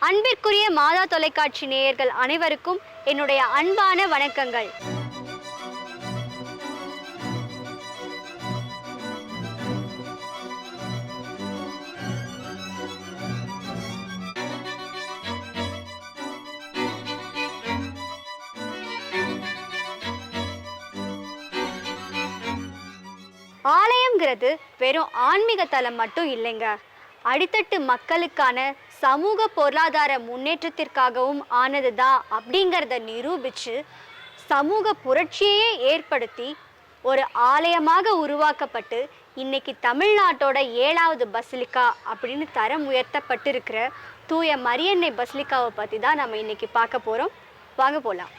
அன்பிற்குரிய மாதா தொலைக்காட்சி நேயர்கள் அனைவருக்கும் என்னுடைய அன்பான வணக்கங்கள். ஆலயம்ங்கிறது வெறும் ஆன்மீக தலம் மட்டும் இல்லைங்க. அடித்தட்டு மக்களுக்கான சமூக பொருளாதார முன்னேற்றத்திற்காகவும் ஆனதுதான் அப்படிங்கிறத நிரூபித்து சமூக புரட்சியையே ஏற்படுத்தி ஒரு ஆலயமாக உருவாக்கப்பட்டு இன்னைக்கு தமிழ்நாட்டோட 7வது பசிலிக்கா அப்படின்னு தரம் உயர்த்தப்பட்டிருக்கிற தூய மரியன்னை பசிலிக்காவை பற்றி தான் நம்ம இன்னைக்கு பார்க்க போகிறோம். வாங்க போகலாம்.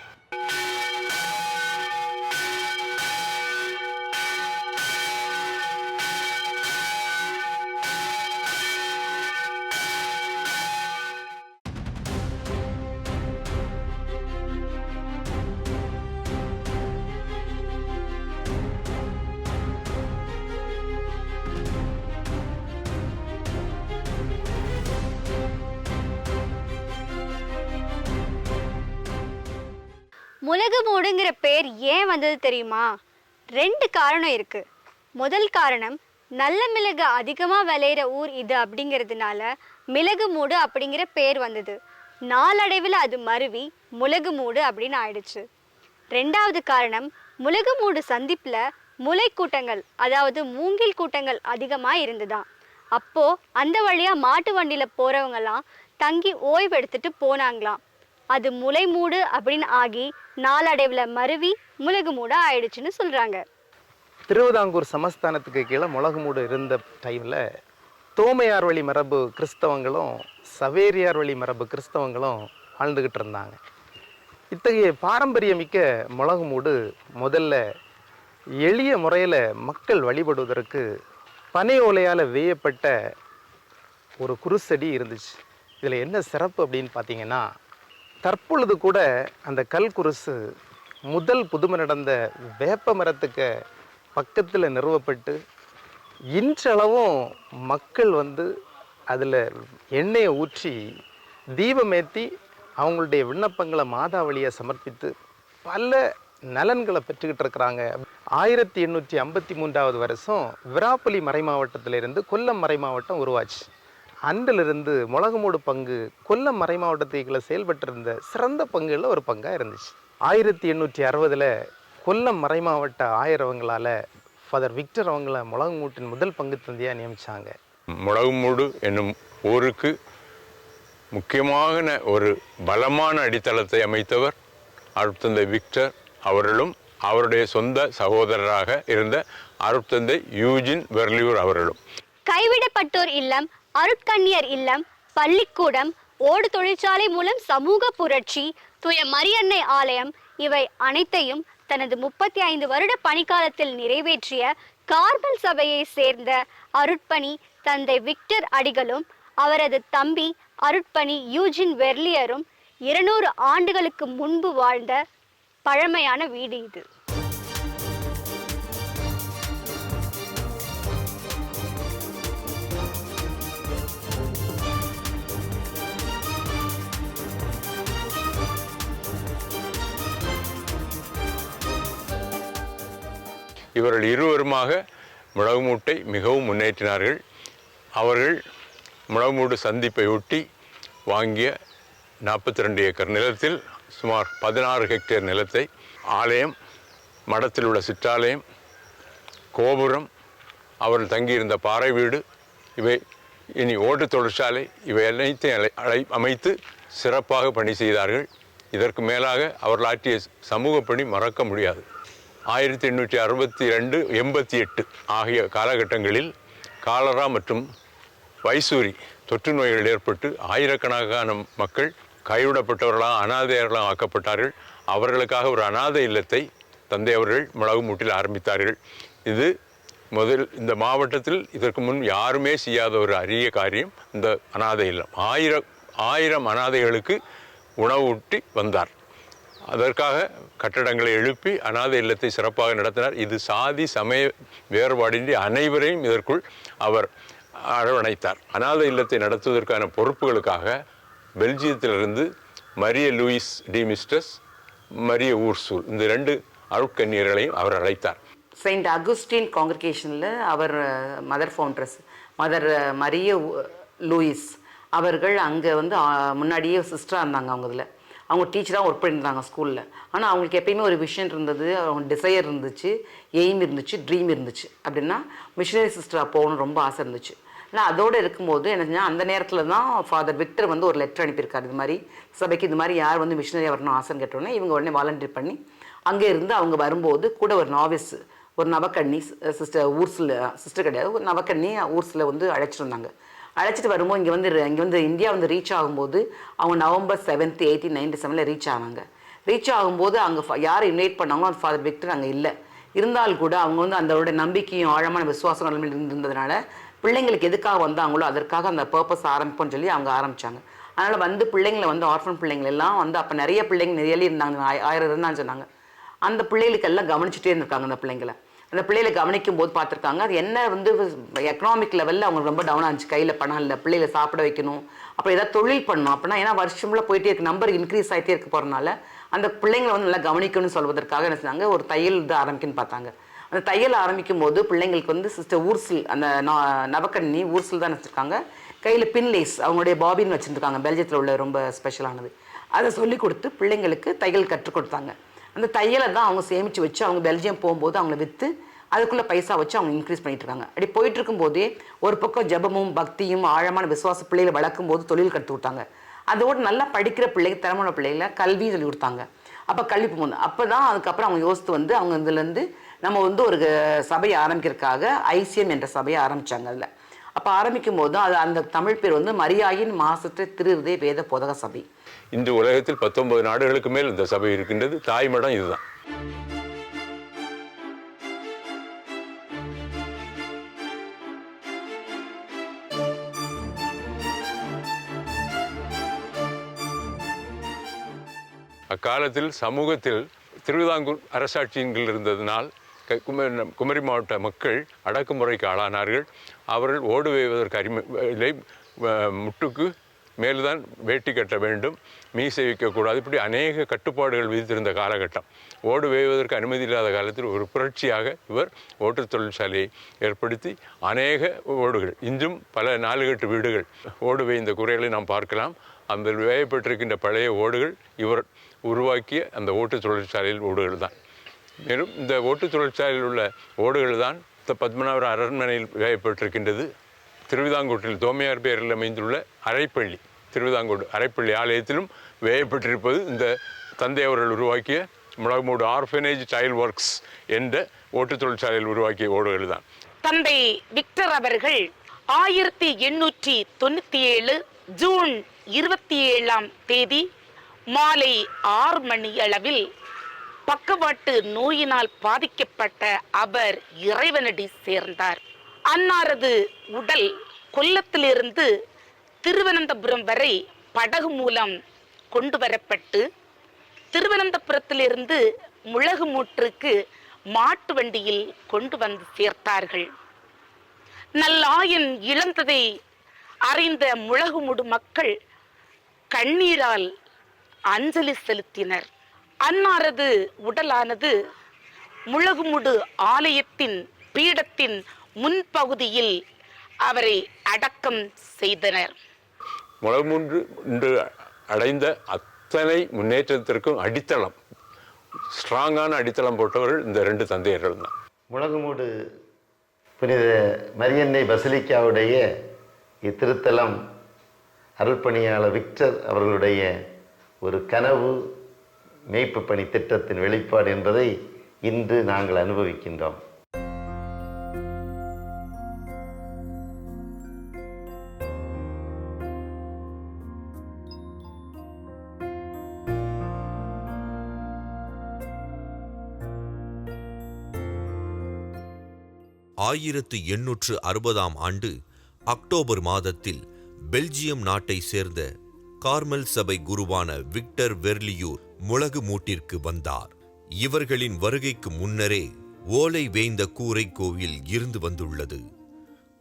முலகுமூடுங்கிற பேர் ஏன் வந்தது தெரியுமா? 2 காரணம் இருக்கு. முதல் காரணம், நல்ல மிளகு அதிகமாக விளையிற ஊர் இது அப்படிங்கிறதுனால மிளகுமூடு அப்படிங்கிற பேர் வந்தது. நாளடைவில் அது மருவி முலகுமூடு அப்படின்னு ஆயிடுச்சு. 2வது காரணம், முலகுமூடு சந்திப்பில் முலை கூட்டங்கள், அதாவது மூங்கில் கூட்டங்கள் அதிகமாக இருந்துதான். அப்போது அந்த வழியாக மாட்டு வண்டியில் போகிறவங்கலாம் தங்கி ஓய்வெடுத்துட்டு போனாங்களாம். அது முலைமூடு அப்படின்னு ஆகி நாளடைவில் மருவி முலகுமூடு ஆயிடுச்சுன்னு சொல்கிறாங்க. திருவிதாங்கூர் சமஸ்தானத்துக்கு கீழே முலகுமூடு இருந்த டைமில் தோமையார் வழி மரபு கிறிஸ்தவங்களும் சவேரியார் வழி மரபு கிறிஸ்தவங்களும் வாழ்ந்துக்கிட்டு இருந்தாங்க. இத்தகைய பாரம்பரியமிக்க முலகுமூடு முதல்ல எளிய முறையில் மக்கள் வழிபடுவதற்கு பனை ஓலையால் வேயப்பட்ட ஒரு குருசடி இருந்துச்சு. இதில் என்ன சிறப்பு அப்படின்னு பார்த்தீங்கன்னா, தற்பொழுது கூட அந்த கல் குருசு முதல் புதுமை நடந்த வேப்ப மரத்துக்கு பக்கத்தில் நிறுவப்பட்டு இன்றளவும் மக்கள் அதில் எண்ணெயை ஊற்றி தீபமேற்றி அவங்களுடைய விண்ணப்பங்களை மாதா வழியை சமர்ப்பித்து பல நலன்களை பெற்றுக்கிட்டு இருக்கிறாங்க. 1853 வருஷம் விராப்பலி மறை மாவட்டத்திலிருந்து கொல்லம் மறை மாவட்டம் உருவாச்சு. அன்றிலிருந்து முலகுமூடு பங்கு கொல்லம் மறை மாவட்டத்துக்குள்ள செயல்பட்டிருந்த சிறந்த பங்குகளில் ஒரு பங்காக இருந்துச்சு. 1860 கொல்லம் மறை மாவட்ட ஆயரவங்களால் ஃபாதர் விக்டர் அவங்கள முலகுமூட்டின் முதல் பங்கு தந்தையாக நியமித்தாங்க. முலகுமூடு என்னும் ஊருக்கு முக்கியமான ஒரு பலமான அடித்தளத்தை அமைத்தவர் அருட்தந்தை விக்டர் அவர்களும் அவருடைய சொந்த சகோதரராக இருந்த அருட்தந்தை யூஜின் வெர்லியூர் அவர்களும். கைவிடப்பட்டோர் இல்லம், அருட்கண்ணியர் இல்லம், பள்ளிக்கூடம், ஓடு தொழிற்சாலை மூலம் சமூக புரட்சி, தூய மரியன்னை ஆலயம், இவை அனைத்தையும் தனது 35 வருட பணிக்காலத்தில் நிறைவேற்றிய கார்மல் சபையை சேர்ந்த அருட்பணி தந்தை விக்டர் அடிகளும் அவரது தம்பி அருட்பணி யூஜின் வெர்லியரும் 200 ஆண்டுகளுக்கு முன்பு வாழ்ந்த பழமையான வீடு இது. இவர்கள் இருவருமாக முலகுமூட்டை மிகவும் முன்னேற்றினார்கள். அவர்கள் முலகுமூடு சந்திப்பை ஒட்டி வாங்கிய 42 ஏக்கர் நிலத்தில் சுமார் 16 ஹெக்டேர் நிலத்தை ஆலயம், மடத்தில் உள்ள சிற்றாலயம், கோபுரம், அவர்கள் தங்கியிருந்த பாறை வீடு, இவை இனி ஓட்டு தொழிற்சாலை, இவை அனைத்தையும் அமைத்து சிறப்பாக பணி செய்தார்கள். இதற்கு மேலாக அவர்கள் ஆற்றிய சமூக பணி மறக்க முடியாது. 1862, 88 ஆகிய காலகட்டங்களில் காலரா மற்றும் வைசூரி தொற்று நோய்கள் ஏற்பட்டு ஆயிரக்கணக்கான மக்கள் கைவிடப்பட்டவர்களாக அனாதையர்களாக ஆக்கப்பட்டார்கள். அவர்களுக்காக ஒரு அனாதை இல்லத்தை தந்தை அவர்கள் முலகுமூட்டில் ஆரம்பித்தார்கள். இது இந்த மாவட்டத்தில் இதற்கு முன் யாருமே செய்யாத ஒரு அரிய காரியம். இந்த அனாதை இல்லம் 1000 அனாதைகளுக்கு உணவு ஊட்டி வந்தார். அதற்காக கட்டடங்களை எழுப்பி அனாதை இல்லத்தை சிறப்பாக நடத்தினார். இது சாதி சமய வேறுபாடின்றி அனைவரையும் இதற்குள் அவர் அரவணைத்தார். அனாதை இல்லத்தை நடத்துவதற்கான பொறுப்புகளுக்காக பெல்ஜியத்திலிருந்து Maria Louise de Meester, Maria Ursule, இந்த 2 அருட்கன்னியர்களையும் அவர் அழைத்தார். செயின்ட் அகுஸ்டின் காங்கிரிகேஷனில் அவர் Mother foundress Mother Maria Louise அவர்கள் அங்கே வந்து முன்னாடியே சிஸ்டராக இருந்தாங்க. அவங்க இதில் அவங்க டீச்சராக ஒர்க் பண்ணியிருந்தாங்க ஸ்கூலில். ஆனால் அவங்களுக்கு எப்பயுமே ஒரு விஷன் இருந்தது, அவங்க டிசையர் இருந்துச்சு, எய்ம் இருந்துச்சு, ட்ரீம் இருந்துச்சு. அப்படின்னா மிஷினரி சிஸ்டராக போகணும்னு ரொம்ப ஆசை இருந்துச்சு. ஆனால் அதோடு இருக்கும்போது என்ன அந்த நேரத்தில் தான் ஃபாதர் விக்டர் வந்து ஒரு லெட்டர் அனுப்பியிருக்காரு, இது மாதிரி சபைக்கு இது மாதிரி யார் வந்து மிஷினரியாக வரணும் ஆசைன்னு கேட்டோன்னே இவங்க உடனே வாலண்டியர் பண்ணி அங்கே இருந்து அவங்க வரும்போது கூட ஒரு நாவிஸ், ஒரு நவக்கண்ணி சிஸ்டர் ஊர்ஸில், சிஸ்டர் கிடையாது, ஒரு நவக்கண்ணி ஊர்ஸில் வந்து அழைச்சிட்டு வந்தாங்க. அழைச்சிட்டு வரும்போது இங்கே வந்து இந்தியா வந்து ரீச் ஆகும்போது அவங்க நவம்பர் 7th 1897 ரீச் ஆனாங்க. ரீச் ஆகும்போது அங்கே யார் இன்வைட் பண்ணாங்களோ அந்த ஃபாதர் விக்டர் அங்கே இல்லை. இருந்தால் கூட அவங்க வந்து அதோட நம்பிக்கையும் ஆழமான விசுவாசம் இருந்ததுனால பிள்ளைங்களுக்கு எதுக்காக வந்தாங்களோ அதற்காக அந்த பர்பஸ் ஆரம்பிப்போம்னு சொல்லி அவங்க ஆரம்பித்தாங்க. அதனால் வந்து பிள்ளைங்களை வந்து ஆர்ஃபன் பிள்ளைங்கள் எல்லாம் வந்து அப்போ நிறைய பிள்ளைங்க நிறைய இருந்தாங்க, 1000 இருந்தான்னு சொன்னாங்க. அந்த பிள்ளைகளுக்கு எல்லாம் கவனிச்சுட்டே இருந்திருக்காங்க. அந்த பிள்ளைகளை கவனிக்கும் போது பார்த்துருக்காங்க அது என்ன வந்து எக்கனாமிக் லெவலில் அவங்களுக்கு ரொம்ப டவுன் ஆச்சு. கையில் பணம் இல்லை, பிள்ளைகளை சாப்பிட வைக்கணும், அப்புறம் ஏதாவது தொழில் பண்ணணும். அப்படின்னா ஏன்னா வருஷம்லாம் போயிட்டே இருக்கு, நம்பர் இன்க்ரீஸ் ஆகிட்டே இருக்க போகிறனால அந்த பிள்ளைங்களை வந்து நல்லா கவனிக்கணும்னு சொல்வதற்காக என்ன செஞ்சாங்க, ஒரு தையல் இது ஆரம்பிக்குன்னு பார்த்தாங்க. அந்த தையல் ஆரம்பிக்கும் போது பிள்ளைங்களுக்கு வந்து சிஸ்டர் ஊர்சில், அந்த நவக்கண்ணி ஊர்சில் தான் வச்சுருக்காங்க. கையில் பின்லேஸ் அவங்களுடைய பாபின்னு வச்சுருக்காங்க, பெல்ஜியத்தில் உள்ள ரொம்ப ஸ்பெஷலானது. அதை சொல்லி கொடுத்து பிள்ளைங்களுக்கு தையல் கற்றுக் கொடுத்தாங்க. அந்த தையலை தான் அவங்க சேமித்து வச்சு அவங்க பெல்ஜியம் போகும்போது அவங்கள விற்று அதுக்குள்ளே பைசா வச்சு அவங்க இன்க்ரீஸ் பண்ணிட்டு இருக்காங்க. அப்படி போயிட்டு இருக்கும்போதே ஒரு பக்கம் ஜபமும் பக்தியும் ஆழமான விசுவாச பிள்ளைகளை வளர்க்கும் போது தொழில் கற்றுக் கொடுத்தாங்க. அதோடு நல்லா படிக்கிற பிள்ளைங்க, திறமான பிள்ளைகளை கல்வி சொல்லி கொடுத்தாங்க. அப்போ கல்வி போகும்போது அப்போ தான் அதுக்கப்புறம் அவங்க யோசித்து வந்து அவங்க இதுலேருந்து நம்ம வந்து ஒரு சபையை ஆரம்பிக்கிறதுக்காக ஐசிஎம் என்ற சபையை ஆரம்பித்தாங்க. அதில் அப்போ ஆரம்பிக்கும் போது அது அந்த தமிழ் பேர் வந்து மரியாயின் மாசற்ற திருஹிருதய வேத போதக சபை. இன்று உலகத்தில் 19 நாடுகளுக்கு மேல் இந்த சபை இருக்கின்றது. தாய்மடம் இதுதான். அக்காலத்தில் சமூகத்தில் திருவிதாங்கூர் அரசாட்சியின் கீழ் இருந்ததினால் குமரி மாவட்ட மக்கள் அடக்குமுறைக்கு ஆளானார்கள். அவர்கள் ஓடு வேய்வதற்கு முட்டுக்கு மேல்தான் வேட்டி கட்ட வேண்டும், மீசை வைக்கக்கூடாது, இப்படி அநேக கட்டுப்பாடுகள் விதித்திருந்த காலகட்டம். ஓடு வேய்வதற்கு அனுமதி இல்லாத காலத்தில் ஒரு புரட்சியாக இவர் ஓட்டுத் தொழிற்சாலையை ஏற்படுத்தி அநேக ஓடுகள், இன்றும் பல 4 வீடுகள் ஓடு வேய்ந்த குறைகளை நாம் பார்க்கலாம். அந்த வேயப்பட்டிருக்கின்ற பழைய ஓடுகள் இவர் உருவாக்கிய அந்த ஓட்டுத் தொழிற்சாலையில் ஓடுகள் தான். மேலும் இந்த ஓட்டுத் தொழிற்சாலையில் உள்ள ஓடுகள் தான் பத்மநாபர் அரண்மனையில் வேயப்பட்டிருக்கின்றது. திருவிதாங்கூட்டில் தோமையார் பேரில் அமைந்துள்ள அரைப்பள்ளி, திருவிதாங்கூர் அரைப்பள்ளி ஆலயத்திலும் வேயப்பட்டிருப்பது இந்த தந்தை அவர்கள் உருவாக்கிய முழகமூடு ஆர்ஃபனேஜ் சைல்ட் ஒர்க்ஸ் என்ற ஓட்டுத் தொழிற்சாலையில் உருவாக்கிய ஓடுகள் தான். தந்தை விக்டர் அவர்கள் 1897 ஜூன் 27 மாலை 6 மணி அளவில் பக்கவாட்டு நோயினால் பாதிக்கப்பட்ட அவர் இறைவனடி சேர்ந்தார். அன்னாரது உடல் கொல்லத்திலிருந்து திருவனந்தபுரம் வரை படகு மூலம் கொண்டு வரப்பட்டு திருவனந்தபுரத்திலிருந்து முழகுமூற்றுக்கு மாட்டு வண்டியில் கொண்டு வந்து சேர்த்தார்கள். நல்லாயன் இழந்ததை அறிந்த முழகுமுடு மக்கள் கண்ணீரால் அஞ்சலி செலுத்தினர். அன்னாரது உடலானது முழகுமுடு ஆலயத்தின் பீடத்தின் முன்பகுதியில் அவரை அடக்கம் செய்தனர். முழகுமுடு இன்று அடைந்த அத்தனை முன்னேற்றத்திற்கும் அடித்தளம், ஸ்ட்ராங்கான அடித்தளம் போட்டவர்கள் இந்த 2 தந்தையர்கள் தான். முழகுமூடு புனித மரியன்னை பசிலிக்காவுடைய இத்திருத்தலம் அருள்பணியாளர் விக்டர் அவர்களுடைய ஒரு கனவு மேய்ப்பு பணி திட்டத்தின் வெளிப்பாடு என்பதை இன்று நாங்கள் அனுபவிக்கின்றோம். ஆயிரத்து 860 ஆண்டு அக்டோபர் மாதத்தில் பெல்ஜியம் நாட்டை சேர்ந்த கார்மல் சபை குருவான விக்டர் வெர்லியூர் முழகுமூட்டிற்கு வந்தார். இவர்களின் வருகைக்கு முன்னரே ஓலை வேய்ந்த கூரை கோவில் இருந்து வந்துள்ளது.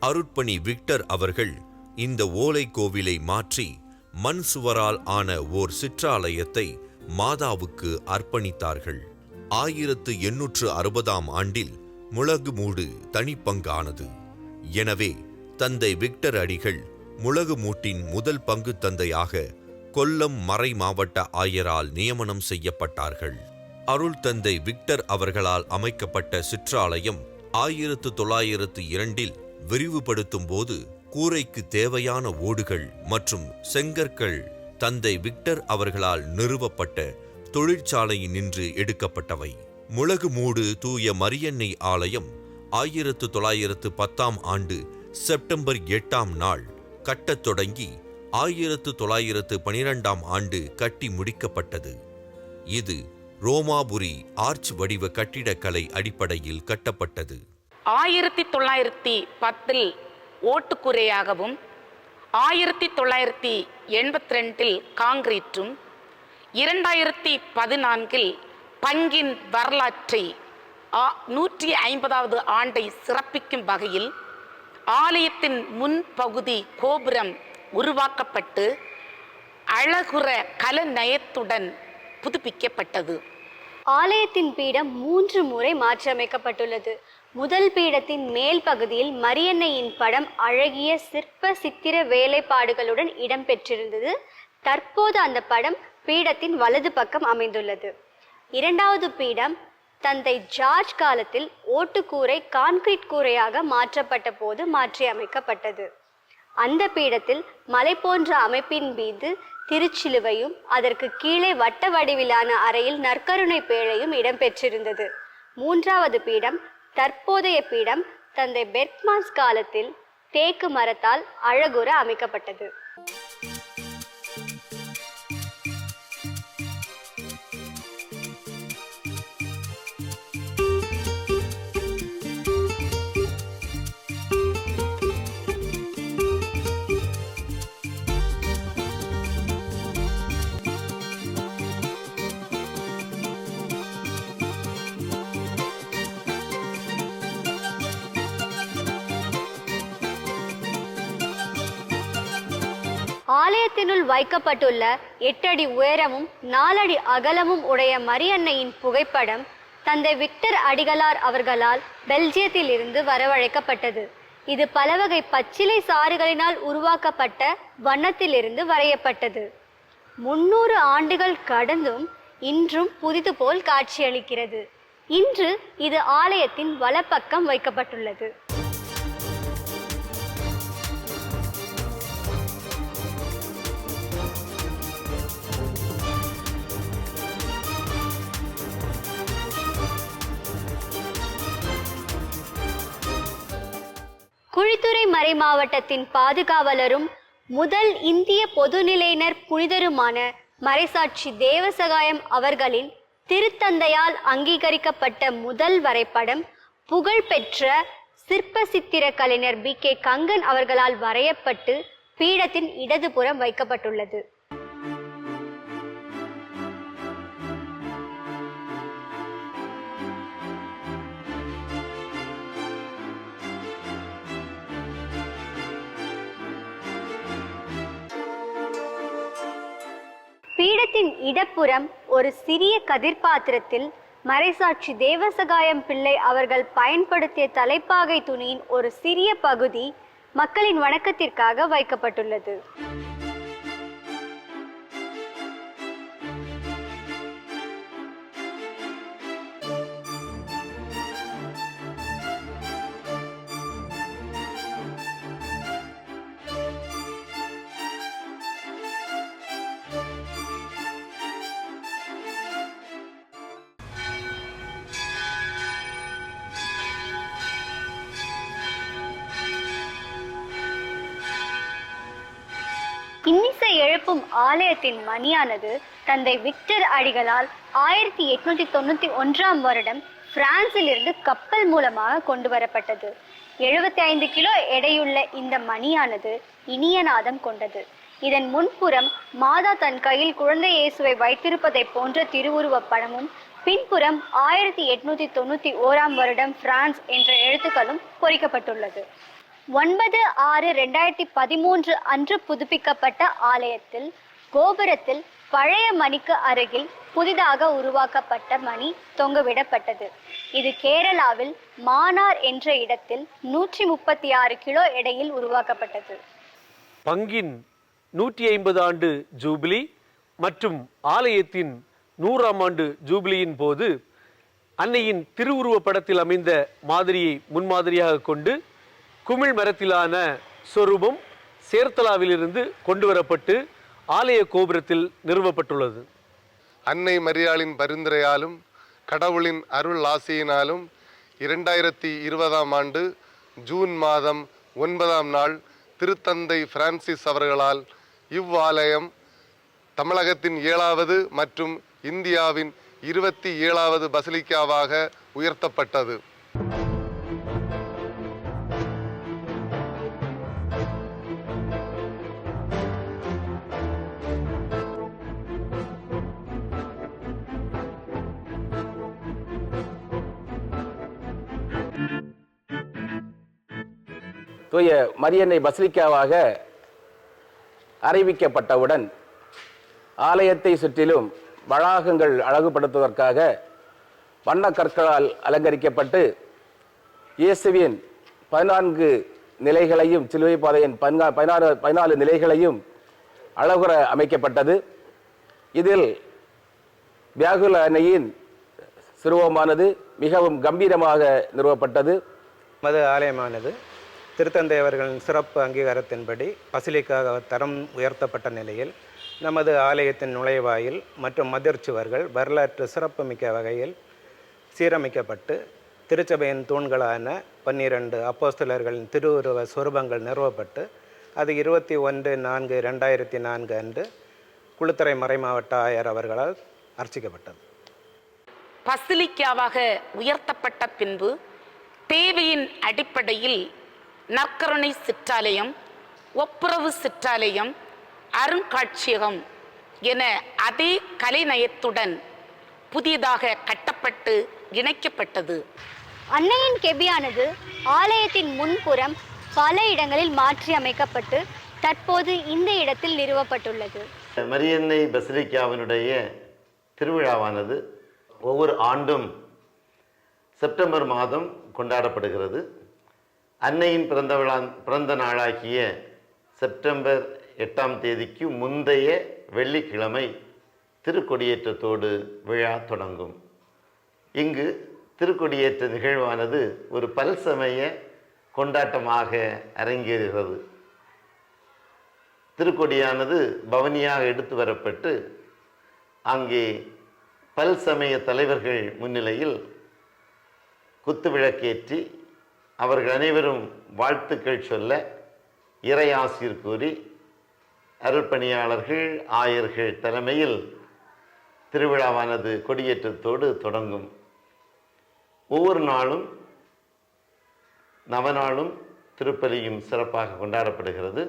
அருட்பணி விக்டர் அவர்கள் இந்த ஓலை கோவிலை மாற்றி மண் சுவரால் ஆன ஓர் சிற்றாலயத்தை மாதாவுக்கு அர்ப்பணித்தார்கள். 1860ஆம் ஆண்டில் முளகுமூடு தனிப்பங்கானது. எனவே தந்தை விக்டர் அடிகள் முளகுமூட்டின் முதல் பங்கு தந்தையாக கொல்லம் மறை மாவட்ட ஆயரால் நியமனம் செய்யப்பட்டார்கள். அருள் தந்தை விக்டர் அவர்களால் அமைக்கப்பட்ட சிற்றாலயம் 1902இல் விரிவுபடுத்தும் போது கூரைக்கு தேவையான ஓடுகள் மற்றும் செங்கற்கள் தந்தை விக்டர் அவர்களால் நிறுவப்பட்ட தொழிற்சாலையினின்று எடுக்கப்பட்டவை. முளகுமூடு தூய மரியன்னை ஆலயம் 1910ஆம் ஆண்டு செப்டம்பர் 8ஆம் நாள் கட்டத் தொடங்கி 1912ஆம் ஆண்டு கட்டி முடிக்கப்பட்டது. இது ரோமாபுரி ஆர்ச் வடிவ கட்டிடக்கலை அடிப்படையில் கட்டப்பட்டது. 1910இல் ஓட்டுக்கூரையாகவும் 1982இல் காங்கிரீட்டும் 2014இல் பங்கின் வரலாற்றை 150வது ஆண்டை சிறப்பிக்கும் வகையில் ஆலயத்தின் முன்பகுதி கோபுரம் உருவாக்கப்பட்டு அழகுற கலநயத்துடன் புதுப்பிக்கப்பட்டது. ஆலயத்தின் பீடம் 3 முறை மாற்றியமைக்கப்பட்டுள்ளது. முதல் பீடத்தின் மேல் பகுதியில் மரியன்னையின் படம் அழகிய சிற்ப சித்திர வேலைப்பாடுகளுடன் இடம்பெற்றிருந்தது. தற்போது அந்த படம் பீடத்தின் வலது பக்கம் அமைந்துள்ளது. இரண்டாவது பீடம் தந்தை ஜார்ஜ் காலத்தில் ஓட்டுக்கூரை கான்கிரீட் கூரையாக மாற்றப்பட்ட போது மாற்றியமைக்கப்பட்டது. அந்த பீடத்தில் மலை போன்ற அமைப்பின் மீது திருச்சிலுவையும் அதற்கு கீழே வட்ட வடிவிலான அறையில் நற்கருணை பேழையும் இடம்பெற்றிருந்தது. மூன்றாவது பீடம் தற்போதைய பீடம் தந்தை பெர்க்மான்ஸ் காலத்தில் தேக்கு மரத்தால் அழகுற அமைக்கப்பட்டது. ஆலயத்தினுள் வைக்கப்பட்டுள்ள 8 அடி உயரமும் 4 அடி அகலமும் உடைய மரியன்னையின் புகைப்படம் தந்தை விக்டர் அடிகளார் அவர்களால் பெல்ஜியத்தில் இருந்து வரவழைக்கப்பட்டது. இது பலவகை பச்சிலை சாறுகளினால் உருவாக்கப்பட்ட வண்ணத்திலிருந்து வரையப்பட்டது. 300 ஆண்டுகள் கடந்தும் இன்றும் புதிது போல் காட்சியளிக்கிறது. இன்று இது ஆலயத்தின் வலப்பக்கம் வைக்கப்பட்டுள்ளது. குழித்துறை மறை மாவட்டத்தின் பாதுகாவலரும் முதல் இந்திய பொதுநிலையினர் புனிதருமான மறைசாட்சி தேவசகாயம் அவர்களின் திருத்தந்தையால் அங்கீகரிக்கப்பட்ட முதல் வரைபடம் புகழ்பெற்ற சிற்ப சித்திர கலைஞர் B.K. கங்கன் அவர்களால் வரையப்பட்டு பீடத்தின் இடதுபுறம் வைக்கப்பட்டுள்ளது. பீடத்தின் இடப்புறம் ஒரு சிறிய கதிர்பாத்திரத்தில் மறைசாட்சி தேவசகாயம் பிள்ளை அவர்கள் பயன்படுத்திய தலைப்பாகை துணியின் ஒரு சிறிய பகுதி மக்களின் வணக்கத்திற்காக வைக்கப்பட்டுள்ளது. இன்னிசை எழுப்பும் ஆலயத்தின் மணியானது தந்தை விக்டர் அடிகளால் 1891ஆம் வருடம் பிரான்சில் இருந்து கப்பல் மூலமாக கொண்டு வரப்பட்டது. 75 கிலோ எடையுள்ள இந்த மணியானது இனிய நாதம் கொண்டது. இதன் முன்புறம் மாதா தன் கையில் குழந்தை இயேசுவை வைத்திருப்பதை போன்ற திருவுருவப் படமும் பின்புறம் 1891ஆம் வருடம் பிரான்ஸ் என்ற எழுத்துக்களும் பொறிக்கப்பட்டுள்ளது. 9/6/2013 அன்று புதுப்பிக்கப்பட்ட ஆலயத்தில் கோபுரத்தில் பழைய மணிக்கு அருகில் புதிதாக உருவாக்கப்பட்ட மணி தொங்கவிடப்பட்டது. இது கேரளாவில் மானார் என்ற இடத்தில் 136 கிலோ எடையில் உருவாக்கப்பட்டது. பங்கின் 150 ஆண்டு ஜூபிலி மற்றும் ஆலயத்தின் 100ஆம் ஆண்டு ஜூபிலியின் போது அன்னையின் திருவுருவ படத்தில் அமைந்த மாதிரியை முன்மாதிரியாக கொண்டு குமிழ் மரத்திலான சொரூபம் சேர்த்தலாவிலிருந்து கொண்டு வரப்பட்டு ஆலய கோபுரத்தில் நிறுவப்பட்டுள்ளது. அன்னை மரியாளின் பரிந்துரையாலும் கடவுளின் அருள் ஆசையினாலும் 2020ஆம் ஆண்டு ஜூன் மாதம் 9ஆம் நாள் திருத்தந்தை பிரான்சிஸ் அவர்களால் இவ்வாலயம் தமிழகத்தின் 7வது மற்றும் இந்தியாவின் 27வது பசிலிக்காவாக உயர்த்தப்பட்டது. தூய மரியன்னை பசிலிக்காவாக அறிவிக்கப்பட்டவுடன் ஆலயத்தை சுற்றிலும் வளாகங்கள் அழகுபடுத்துவதற்காக வண்ண கற்களால் அலங்கரிக்கப்பட்டு இயேசுவின் 14 நிலைகளையும் சிலுவை பாதையின் 14 நிலைகளையும் அழகுற அமைக்கப்பட்டது. இதில் வியாகுல அன்னையின் சிறுவமானது மிகவும் கம்பீரமாக நிறுவப்பட்டது. நமது ஆலயமானது திருத்தந்தை அவர்களின் சிறப்பு அங்கீகாரத்தின்படி பசிலிக்காக தரம் உயர்த்தப்பட்ட நிலையில் நமது ஆலயத்தின் நுழைவாயில் மற்றும் மதிர்ச்சுவர்கள் வரலாற்று சிறப்புமிக்க வகையில் சீரமைக்கப்பட்டு திருச்சபையின் தூண்களான 12 அப்போஸ்தலர்களின் திருவுருவ சொரூபங்கள் நிறுவப்பட்டு அது 21/4/2004 அன்று குளுத்துறை மறைமாவட்ட ஆயர் அவர்களால் அர்ச்சிக்கப்பட்டது. பசிலிக்காவாக உயர்த்தப்பட்ட பின்பு தேவையின் அடிப்படையில் நற்கருணை சிற்றாலயம், ஒப்புரவு சிற்றாலயம், அருங்காட்சியகம் என அதே கலைநயத்துடன் புதியதாக கட்டப்பட்டு இணைக்கப்பட்டது. அன்னையின் கெபியானது ஆலயத்தின் முன்புறம் பல இடங்களில் மாற்றி அமைக்கப்பட்டு தற்போது இந்த இடத்தில் நிறுவப்பட்டுள்ளது. மரியன்னை பசிலிக்காவினுடைய திருவிழாவானது ஒவ்வொரு ஆண்டும் செப்டம்பர் மாதம் கொண்டாடப்படுகிறது. அன்னையின் பிறந்த நாளாகிய செப்டம்பர் 8ஆம் தேதிக்கு முந்தைய வெள்ளிக்கிழமை திருக்கொடியேற்றத்தோடு விழா தொடங்கும். இங்கு திருக்கொடியேற்ற நிகழ்வானது ஒரு பல்சமய கொண்டாட்டமாக அரங்கேறுகிறது. திருக்கொடியானது பவனியாக எடுத்து வரப்பட்டு அங்கே பல்சமய தலைவர்கள் முன்னிலையில் குத்துவிளக்கேற்றி அவர்கள் அனைவரும் வாழ்த்துக்கள் சொல்ல இறையாசிர் கூறி அருள்பணியாளர்கள் ஆயர்கள் தலைமையில் திருவிழாவானது கொடியேற்றத்தோடு தொடங்கும். ஒவ்வொரு நாளும் நவநாளும் திருப்பலியும் சிறப்பாக கொண்டாடப்படுகிறது.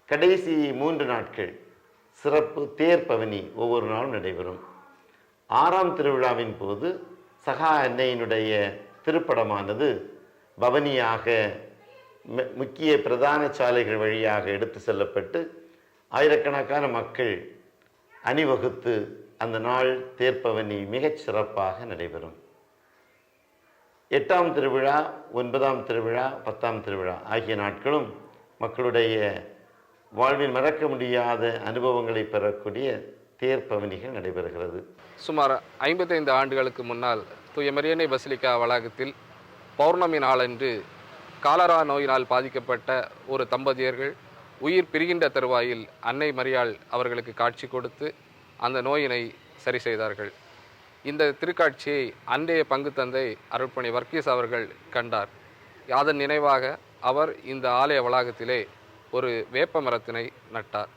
கடைசி 3 நாட்கள் சிறப்பு தேர்பவனி ஒவ்வொரு நாளும் நடைபெறும். 6ஆம் திருவிழாவின் போது சகா அன்னையினுடைய திருப்படமானது பவனியாக முக்கிய பிரதான சாலைகள் வழியாக எடுத்து செல்லப்பட்டு ஆயிரக்கணக்கான மக்கள் அணிவகுத்து அந்த நாள் தேர்ப்பவனி மிகச் சிறப்பாக நடைபெறும். 8ஆம் திருவிழா, 9ஆம் திருவிழா, 10ஆம் திருவிழா ஆகிய நாட்களும் மக்களுடைய வாழ்வில் மறக்க முடியாத அனுபவங்களை பெறக்கூடிய தேர்ப்பவனிகள் நடைபெறுகிறது. சுமார் 55 ஆண்டுகளுக்கு முன்னால் தூய மரியன்னை பசிலிக்கா வளாகத்தில் பௌர்ணமி நாளன்று காலரா நோயினால் பாதிக்கப்பட்ட ஒரு தம்பதியர்கள் உயிர் பிரிகின்ற தருவாயில் அன்னை மரியாள் அவர்களுக்கு காட்சி கொடுத்து அந்த நோயினை சரி செய்தார்கள். இந்த திருக்காட்சியை அன்றைய பங்கு தந்தை அருட்பணி வர்கீஸ் அவர்கள் கண்டார். அதன் நினைவாக அவர் இந்த ஆலய வளாகத்திலே ஒரு வேப்ப மரத்தினை நட்டார்.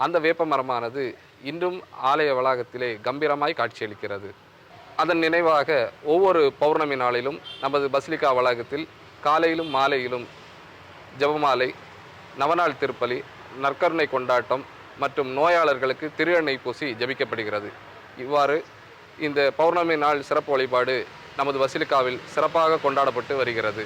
அந்த வேப்ப மரமானது இன்றும் ஆலய வளாகத்திலே கம்பீரமாய் காட்சியளிக்கிறது. அதன் நினைவாக ஒவ்வொரு பௌர்ணமி நாளிலும் நமது பசிலிக்கா வளாகத்தில் காலையிலும் மாலையிலும் ஜெபமாலை, நவநாள் திருப்பலி, நற்கருணை கொண்டாட்டம் மற்றும் நோயாளர்களுக்கு திரு எண்ணெய் பூசி ஜபிக்கப்படுகிறது. இவ்வாறு இந்த பௌர்ணமி நாள் சிறப்பு வழிபாடு நமது பசிலிக்காவில் சிறப்பாக கொண்டாடப்பட்டு வருகிறது.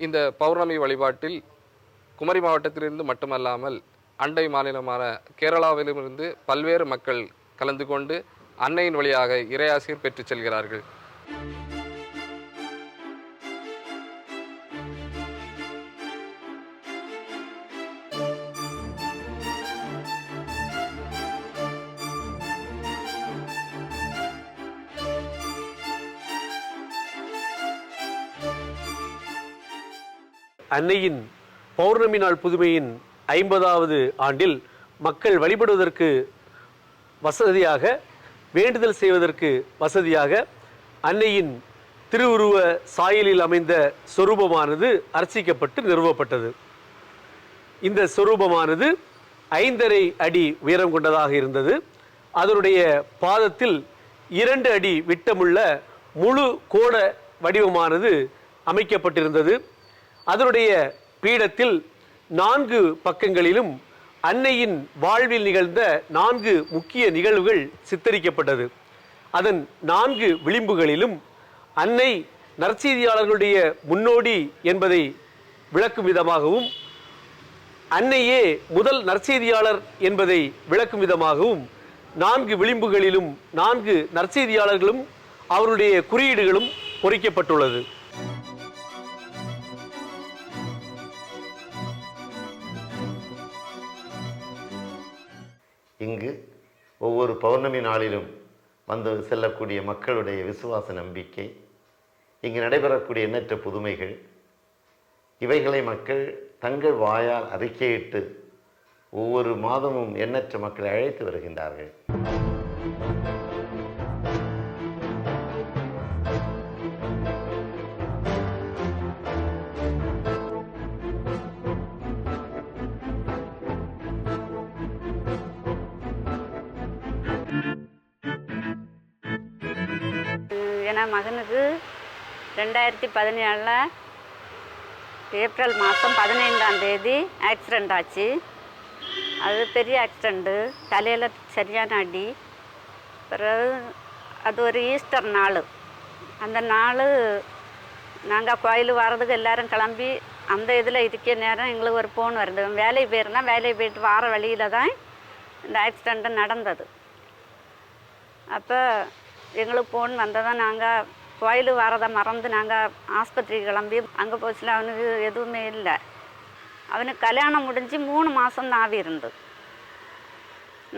இந்த பௌர்ணமி வழிபாட்டில் குமரி மாவட்டத்திலிருந்து மட்டுமல்லாமல் அண்டை மாநிலமான கேரளாவிலுமிருந்து பல்வேறு மக்கள் கலந்து கொண்டு அன்னையின் வழியாக இறையாசிர் பெற்றுச் செல்கிறார்கள். அன்னையின் பௌர்ணமி நாள் புதுமையின் 50வது ஆண்டில் மக்கள் வழிபடுவதற்கு வசதியாக, வேண்டுதல் செய்வதற்கு வசதியாக அன்னையின் திருவுருவ சாயலில் அமைந்த சொரூபமானது அர்ச்சிக்கப்பட்டு நிறுவப்பட்டது. இந்த சொரூபமானது 5½ அடி உயரம் கொண்டதாக இருந்தது. அதனுடைய பாதத்தில் 2 அடி விட்டமுள்ள முழு கோட வடிவமானது அமைக்கப்பட்டிருந்தது. அதனுடைய பீடத்தில் 4 பக்கங்களிலும் அன்னையின் வாழ்வில் நிகழ்ந்த 4 முக்கிய நிகழ்வுகள் சித்தரிக்கப்பட்டது. அதன் 4 விளிம்புகளிலும் அன்னை நற்செய்தியாளர்களுடைய முன்னோடி என்பதை விளக்கும் விதமாகவும், அன்னையே முதல் நற்செய்தியாளர் என்பதை விளக்கும் விதமாகவும் 4 விளிம்புகளிலும் 4 நற்செய்தியாளர்களும் அவருடைய குறியீடுகளும் பொறிக்கப்பட்டுள்ளது. இங்கு ஒவ்வொரு பௌர்ணமி நாளிலும் வந்து செல்லக்கூடிய மக்களுடைய விசுவாச நம்பிக்கை, இங்கு நடைபெறக்கூடிய எண்ணற்ற புதுமைகள், இவைகளை மக்கள் தங்கள் வாயால் அறிக்கையிட்டு ஒவ்வொரு மாதமும் எண்ணற்ற மக்களை அழைத்து வருகின்றார்கள். என் மகனுக்கு 2017 ஏப்ரல் மாதம் 15ஆம் தேதி ஆக்சிடெண்ட் ஆச்சு. அது பெரிய ஆக்சிடெண்ட்டு, தலையில் சரியான அடி. பிறகு அது ஒரு ஈஸ்டர் நாள். அந்த நாள் நாங்கள் கோயில் வர்றதுக்கு எல்லோரும் கிளம்பி அந்த இதில் இருக்க நேரம் எங்களுக்கு ஒரு ஃபோன் வருது. வேலைக்கு போயிருந்தோம். வேலைக்கு போயிட்டு வர வழியில் தான் இந்த ஆக்சிடெண்ட்டு நடந்தது. அப்போ எங்களுக்கு ஃபோன் வந்ததான் நாங்கள் கோயில் வரதை மறந்து நாங்கள் ஆஸ்பத்திரிக்கு கிளம்பி அங்கே போச்சுல அவனுக்கு எதுவுமே இல்லை. அவனுக்கு கல்யாணம் முடிஞ்சு 3 மாதம் தான் ஆவி இருந்து.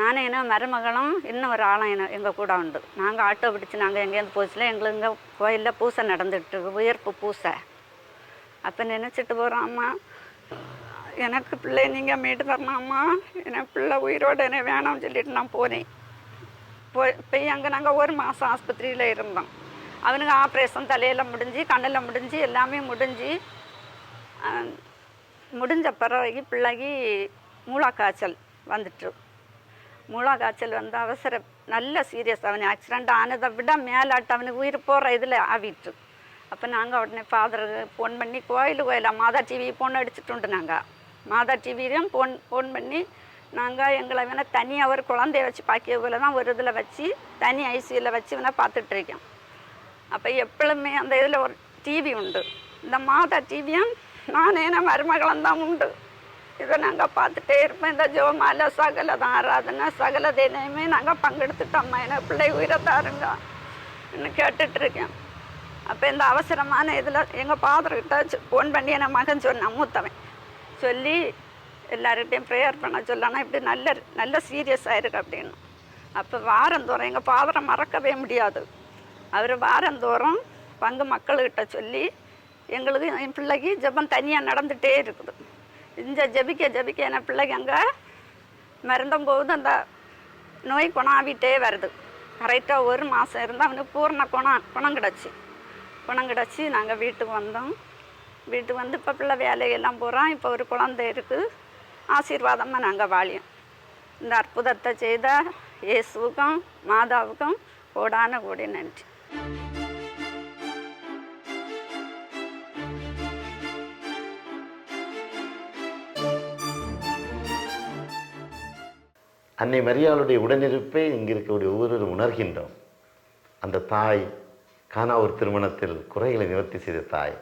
நானும் என்ன மருமகளும் இன்னும் ஒரு ஆளும் எங்கள் கூட உண்டு. நாங்கள் ஆட்டோ பிடிச்சி நாங்கள் எங்கேருந்து போச்சுல எங்களுக்கு இங்கே கோயிலில் பூசை நடந்துகிட்டு உயிர்ப்பு பூசை. அப்போ நினச்சிட்டு போகிறோம், அம்மா எனக்கு பிள்ளை நீங்கள் மீட்டு தரணும் அம்மா, எனக்கு பிள்ளை உயிரோடு என்ன வேணாம்னு சொல்லிட்டு நான் போனேன். போய் அங்கே நாங்கள் 1 மாதம் ஆஸ்பத்திரியில் இருந்தோம். அவனுக்கு ஆப்ரேஷன் தலையில் முடிஞ்சு கண்ணில் முடிஞ்சு எல்லாமே முடிஞ்ச பிறகு பிள்ளைக்கு மூளைக்காய்ச்சல் வந்துட்டு. மூளைக்காய்ச்சல் வந்து அவசர நல்ல சீரியஸ். அவனுக்கு ஆக்சிடெண்ட் ஆனதை விட மேலாட்டு அவனுக்கு உயிர் போகிற இதில் ஆவிட்டு. அப்போ நாங்கள் உடனே ஃபாதருக்கு ஃபோன் பண்ணி கோயிலாக மாதா டிவி ஃபோன் அடிச்சுட்டு நாங்கள் மாதா டிவிலையும் ஃபோன் பண்ணி நாங்கள் எங்களை வேணால் தனியாக ஒரு குழந்தைய வச்சு பாக்கியவில் தான் ஒரு இதில் வச்சு தனி ஐசியூவில் வச்சு வேணால் பார்த்துட்ருக்கோம். அப்போ எப்பொழுதுமே அந்த இதில் ஒரு டிவி உண்டு. இந்த மாதா டிவியும் நானே மருமகளும் தான் உண்டு. இதை நாங்கள் பார்த்துட்டே இருப்போம். இந்த ஜோமால சகல தான் ஆராதனை சகல தினையுமே நாங்கள் பங்கெடுத்துட்டோம்மா, எனக்கு பிள்ளை உயிரை தாருங்க இன்னும் கேட்டுட்ருக்கேன். அப்போ இந்த அவசரமான இதில் எங்கள் ஃபாதர்கிட்ட ஃபோன் பண்ணி என் மகன் சொன்னான், மூத்தவன் சொல்லி எல்லார்கிட்டையும் ப்ரேயர் பண்ண சொல்லணும், இப்படி நல்ல சீரியஸாக இருக்குது அப்படின்னு. அப்போ வாரந்தோறும் எங்கள் ஃபாதரை மறக்கவே முடியாது. அவர் வாரந்தோறும் பங்கு மக்கள்கிட்ட சொல்லி எங்களுக்கு என் பிள்ளைக்கு ஜெபம் தனியாக நடந்துகிட்டே இருக்குது. இந்த ஜபிக்க என் பிள்ளைக்கு அங்கே மருந்தும் போது அந்த நோய் குணாவிட்டே வருது. கரெக்டாக 1 மாதம் இருந்தால் அவனுக்கு பூர்ண குணம் கிடச்சி நாங்கள் வீட்டுக்கு வந்தோம். வீட்டுக்கு வந்து இப்போ பிள்ளை வேலையெல்லாம் போகிறோம். இப்போ ஒரு குழந்தை இருக்குது. ஆசீர்வாதமாக நாங்கள் வாழியோம். இந்த அற்புதத்தை செய்த இயேசுவுக்கும் மாதாவுக்கும் கோடான கோடி நன்றி. அன்னை மரியாளுடைய உடனிருப்பை இங்கே இருக்கக்கூடிய ஒவ்வொருவரும் உணர்கின்றோம். அந்த தாய் கானா ஒரு திருமணத்தில் குறைகளை நிவர்த்தி செய்த தாய்,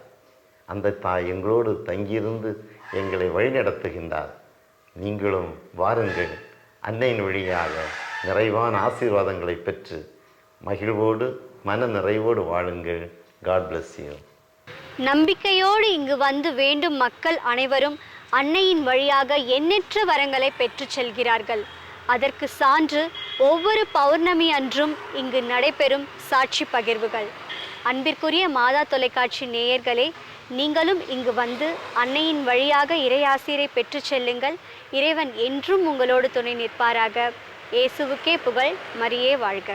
அந்த தாய் எங்களோடு தங்கியிருந்து எங்களை வழிநடத்துகின்றார். நீங்களும் வாருங்கள், அன்னையின் வழியாக நிறைவான ஆசீர்வாதங்களை பெற்று மகிழ்வோடு மன நிறைவோடு வாழுங்கள். God bless you. நம்பிக்கையோடு இங்கு வந்து வேண்டும் மக்கள் அனைவரும் அன்னையின் வழியாக எண்ணற்ற வரங்களை பெற்று செல்கிறார்கள். அதற்கு சான்று ஒவ்வொரு பௌர்ணமி அன்றும் இங்கு நடைபெறும் சாட்சி பகிர்வுகள். அன்பிற்குரிய மாதா தொலைக்காட்சி நேயர்களே, நீங்களும் இங்கு வந்து அன்னையின் வழியாக இறையாசிரை பெற்று செல்லுங்கள். இறைவன் என்றும் உங்களோடு துணை நிற்பாராக. இயேசுவுக்கே புகழ், மரியே வாழ்க.